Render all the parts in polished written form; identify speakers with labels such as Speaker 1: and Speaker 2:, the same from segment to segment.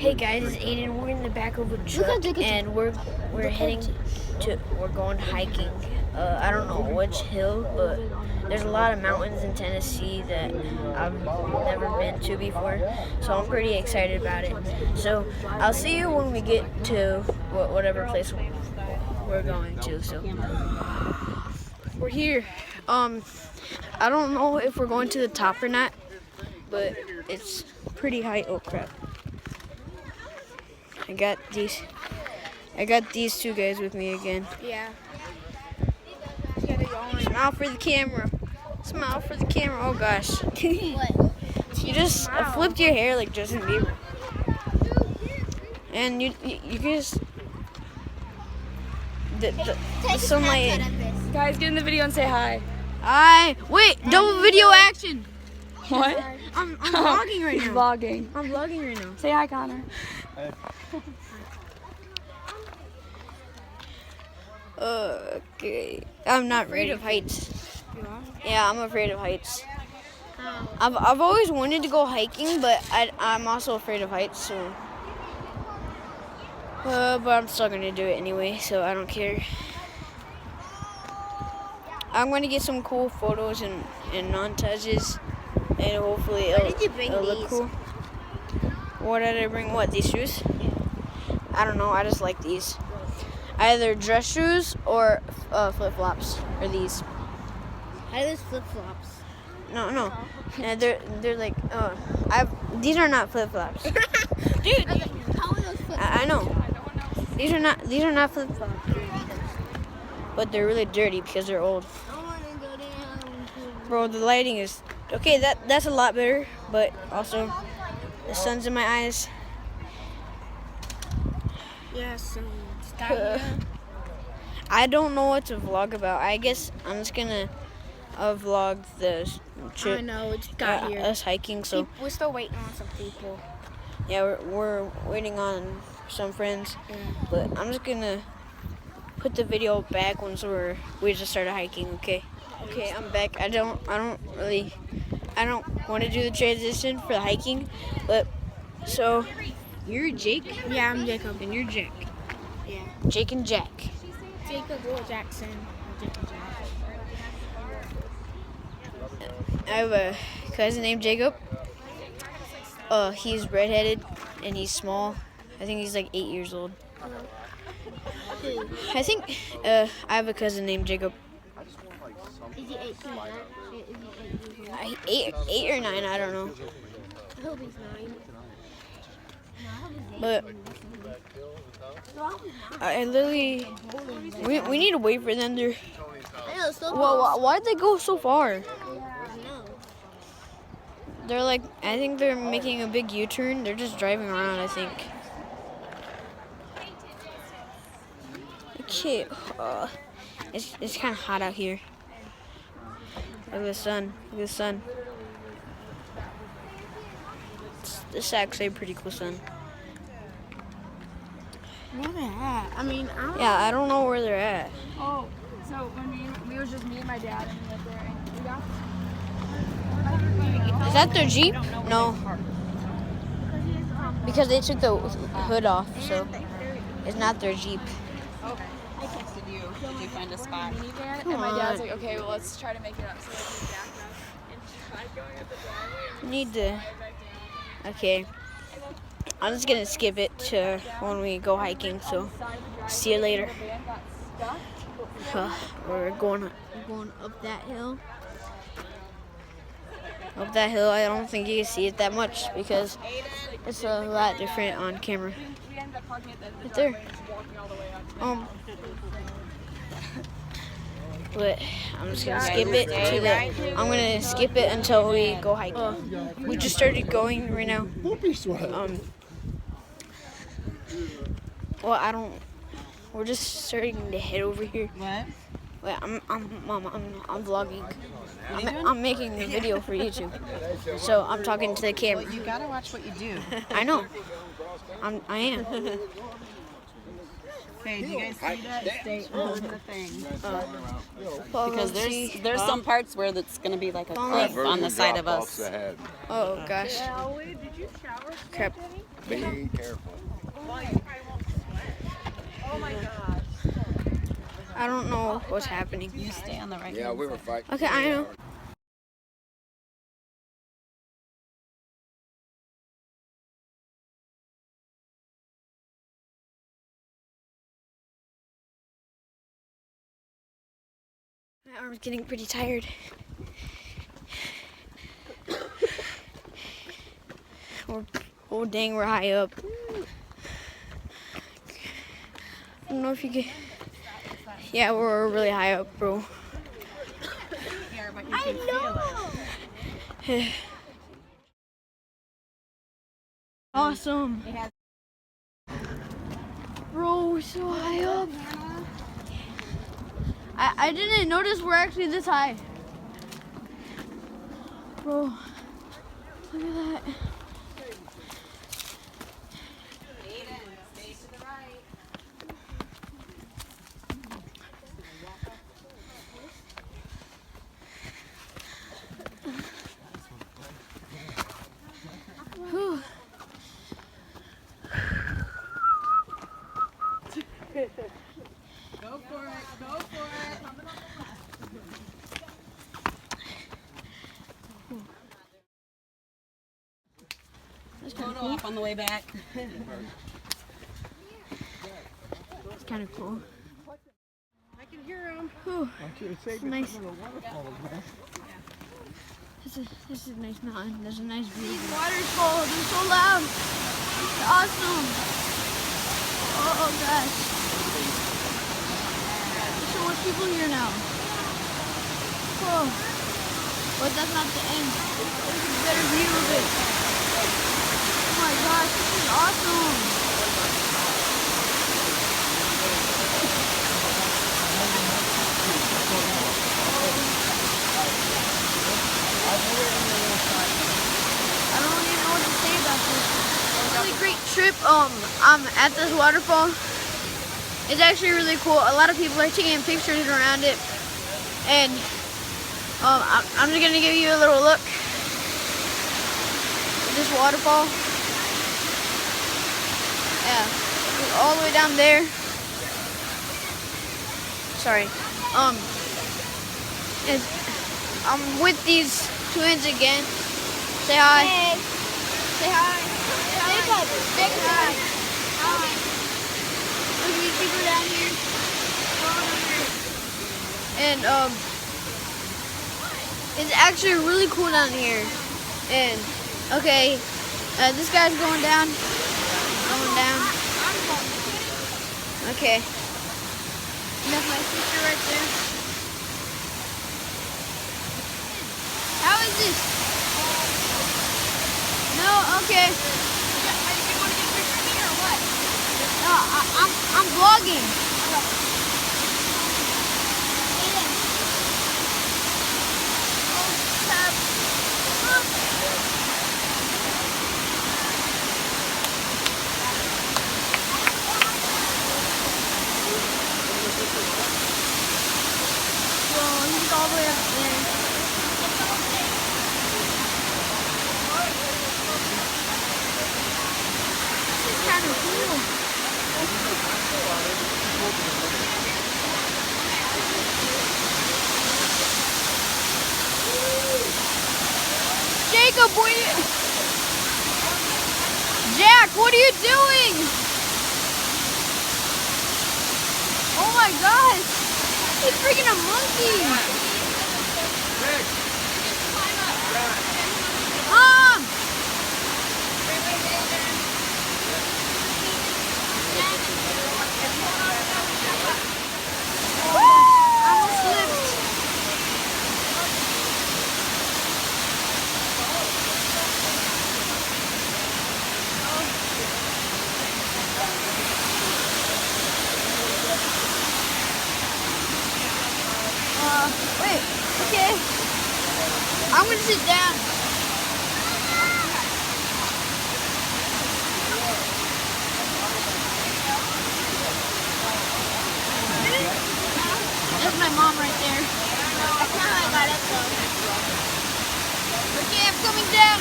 Speaker 1: Hey guys, it's Aiden. We're in the back of a truck and we're going hiking. I don't know which hill, but there's a lot of mountains in Tennessee that I've never been to before, so I'm pretty excited about it. So I'll see you when we get to whatever place we're going to. So we're here. I don't know if we're going to the top or not, but it's pretty high. Oh crap. I got these two guys with me again.
Speaker 2: Yeah.
Speaker 1: Smile for the camera. Smile for the camera. Oh gosh.
Speaker 2: What?
Speaker 1: You just flipped your hair like Justin Bieber. And you just the sunlight.
Speaker 2: Guys, get in the video and say hi.
Speaker 1: Wait, double video action.
Speaker 2: What?
Speaker 1: I'm vlogging right now.
Speaker 2: Vlogging.
Speaker 1: I'm vlogging right now.
Speaker 2: Say hi, Connor.
Speaker 1: Okay. I'm not afraid of heights. Yeah, I'm afraid of heights. I've always wanted to go hiking, but I'm also afraid of heights, so. But I'm still gonna do it anyway, so I don't care. I'm gonna get some cool photos and montages, and hopefully it'll look cool. What did I bring? What, these shoes? I don't know. I just like these. Either dress shoes or flip-flops, or these.
Speaker 2: I use flip-flops.
Speaker 1: No. Yeah, they're like these are not flip-flops.
Speaker 2: Dude, how are those flip-flops?
Speaker 1: I know. These are not flip-flops. But they're really dirty because they're old.
Speaker 2: I want to go down.
Speaker 1: Bro, the lighting is okay. That's a lot better, but also the sun's in my eyes.
Speaker 2: Yes.
Speaker 1: I don't know what to vlog about. I guess I'm just gonna vlog the trip.
Speaker 2: I know, it's got here.
Speaker 1: Us hiking. So
Speaker 2: We're still waiting on some people.
Speaker 1: yeah, we're waiting on some friends.
Speaker 2: Yeah.
Speaker 1: But I'm just gonna put the video back once we just started hiking. Okay. Okay, I'm back. I don't want to do the transition for the hiking, but so you're Jake.
Speaker 2: Yeah, I'm Jacob.
Speaker 1: And you're Jack.
Speaker 2: Yeah.
Speaker 1: Jake and Jack.
Speaker 2: Jacob or Jackson. Jake and Jack.
Speaker 1: I have a cousin named Jacob. He's redheaded and he's small. I think he's like 8 years old. I think I have a cousin named Jacob.
Speaker 2: Is he 18?
Speaker 1: Eight or 9, I don't know.
Speaker 2: I hope he's 9.
Speaker 1: But I literally, we need to wait for them to.
Speaker 2: I know, so
Speaker 1: Well, why'd they go so far?
Speaker 2: I know.
Speaker 1: They're like, I think they're making a big U-turn. They're just driving around, I think. Okay, it's kind of hot out here. Look at the sun. Look at the sun. This is actually a pretty cool sun.
Speaker 2: Where they at? I mean, I don't
Speaker 1: Yeah, I don't know where they're at.
Speaker 3: Oh, so when we was just me and my dad and we went there and we got
Speaker 1: Is that their Jeep? No. Because they took the hood off, so it's not their Jeep.
Speaker 3: I texted you. Did you find a spot? Minivan,
Speaker 1: Come
Speaker 3: and my dad's
Speaker 1: on.
Speaker 3: like, okay, well let's try to make it up. So we backed up and tried going up the driveway.
Speaker 1: Need to. Okay. I'm just gonna skip it to when we go hiking. So see you later.
Speaker 3: The van got stuck.
Speaker 1: We're going up that hill. Up that hill. I don't think you can see it that much because it's a lot different on camera.
Speaker 3: We ended up parking at the
Speaker 1: Right there.
Speaker 3: walking all the way up.
Speaker 1: But I'm just gonna skip it to the. I'm gonna skip it until we go hiking. We just started going right now. Well, I don't. We're just starting to head over here.
Speaker 4: What?
Speaker 1: Wait, I'm vlogging. I'm making a video for YouTube. So I'm talking to the camera.
Speaker 4: You gotta watch what you do.
Speaker 1: I know. I am.
Speaker 4: Okay, do you guys see that? Stay on the thing.
Speaker 1: Because
Speaker 4: Because there's some parts where it's gonna be like a cliff on the side of us.
Speaker 1: Oh gosh.
Speaker 3: Did you shower?
Speaker 1: Crap.
Speaker 5: Be careful.
Speaker 3: Oh my gosh.
Speaker 1: I don't know what's happening.
Speaker 4: You stay on the right.
Speaker 5: Yeah, we were fighting.
Speaker 1: Okay, I know. My arm's getting pretty tired. Oh dang, we're high up. I don't know if you can. Yeah, we're really high up, bro.
Speaker 4: I know.
Speaker 1: Awesome. Bro, we're so high up. I didn't notice we're actually this high. Bro, look at that. Whew.
Speaker 4: Go for it. Go for it.
Speaker 1: That's kind of
Speaker 4: Photo
Speaker 1: cool.
Speaker 4: op on the way back.
Speaker 1: It's kind of cool.
Speaker 4: I can hear him.
Speaker 1: Whew. It's nice. This is a nice mountain. There's a nice view. These waterfalls, they're so loud. It's awesome. Oh gosh. There's so much people here now. Whoa. But that's not the end. There's a better view of it. Oh my gosh, this is awesome. I don't even know what to say about this. Really great trip. I'm at this waterfall. It's actually really cool. A lot of people are taking pictures around it, and I'm just gonna give you a little look at this waterfall. Yeah, it's all the way down there. Sorry. I'm with these twins again. Say hi.
Speaker 2: Hey.
Speaker 1: Say hi.
Speaker 2: Say hi. Hi.
Speaker 1: Look at these people down here. And it's actually really cool down here. And okay, this guy's going down. Going down. Okay. And that's my sister right there. How is this? No, okay.
Speaker 3: You want to get a picture of me or what?
Speaker 1: No, I'm vlogging. Well, he's all the way up there. This is kind of cool. Jacob, what are you... Jack, what are you doing? Oh my gosh. He's freaking a monkey. Mom! I almost slipped. Wait, okay. I'm gonna sit down. That's my mom right there.
Speaker 2: That's not how I got up though.
Speaker 1: Okay, I'm coming down.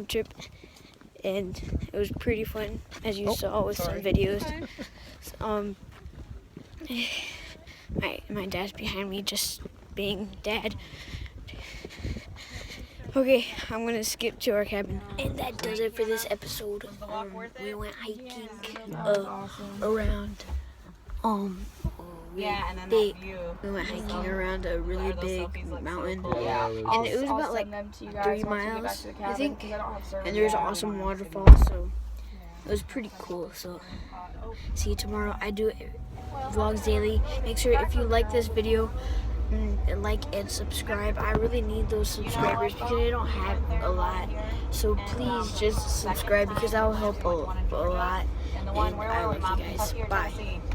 Speaker 1: trip, and it was pretty fun, as you saw with some videos. My dad's behind me, just being dad. Okay, I'm gonna skip to our cabin, and that does it for this episode. We went hiking around.
Speaker 4: Yeah, and then
Speaker 1: They-
Speaker 4: that view.
Speaker 1: We went hiking around a really big mountain,
Speaker 3: Yeah.
Speaker 1: and it was about like
Speaker 3: them to you guys
Speaker 1: 3
Speaker 3: once we get back
Speaker 1: miles,
Speaker 3: to the
Speaker 1: I
Speaker 3: cabin,
Speaker 1: think.
Speaker 3: 'cause I don't have service.
Speaker 1: And there's an awesome waterfall, so it was pretty cool. So see you tomorrow. I do vlogs daily. Make sure if you like this video, like and subscribe. I really need those subscribers because I don't have a lot. So please just subscribe because that will help a lot.
Speaker 4: And the one
Speaker 1: And
Speaker 4: where
Speaker 1: I
Speaker 4: were we,
Speaker 1: love
Speaker 4: Mom?
Speaker 1: you guys.
Speaker 4: Up here,
Speaker 1: Bye.
Speaker 4: Tennessee.